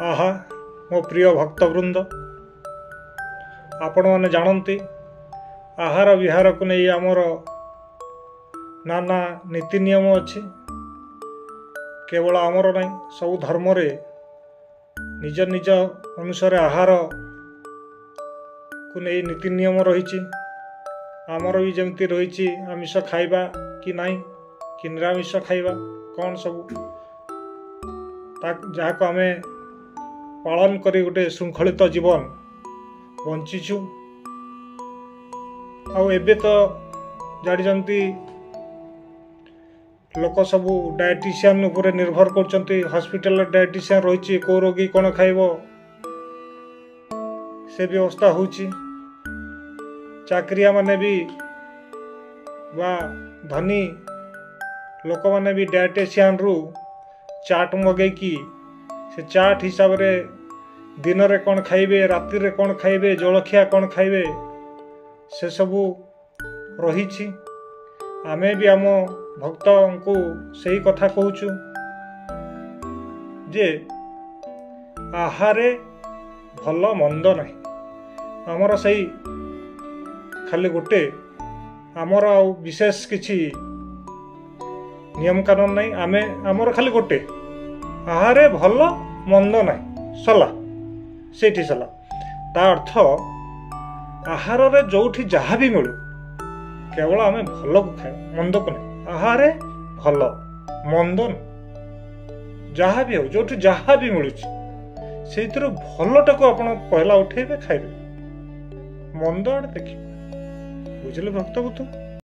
आहा मो प्रिय भक्तवृंद आपण मैंने जानती आहार विहार को नहीं आमर नाना नीति नियम अच्छी केवल आमर नहीं सब धर्म रे निज निज अनुसार आहार को नहीं नीति नियम रही आमर भी जमती रही आमिष खाइबा कि नहीं कि निरामिष खाइबा कौन सब जहाँ को आमे पालन करी गोटे श्रृंखलित जीवन बंचीचु आबे तो जानी लोक सब डायटीशियन उपरे निर्भर कर हॉस्पिटल डायटीशियन रही कौ रोगी कौन खाइब से व्यवस्था होची चाकरिया माने भी बा धनी लोक माने भी डायटीशियन रु चाट मगे कि से चाट हिसाब रे दिन रे कौन खाइबे राति रे कौन खाइबे जलखिया कौन खाइबे से सबू रही आमे भी आम भक्त को सही कथा कहूचु जे आहारे भल मंद नहीं आमर सही खाली गोटे आमर विशेष किछि नियम कानून नहीं आमे आमर खाली गोटे आहारे भल मंद नहीं सला सेठी सला ता अर्थ आहार रे जोठी जहाँ भी मिलू केवल आमे भल को खाए मंद को नहीं आहारे भल मंद जहाँ भी हो जो जहाँ भी मिलू से भलटा को आपण पहला उठेबे खाइबे मंद आड़े देखिए बुझले भक्त बुद्ध।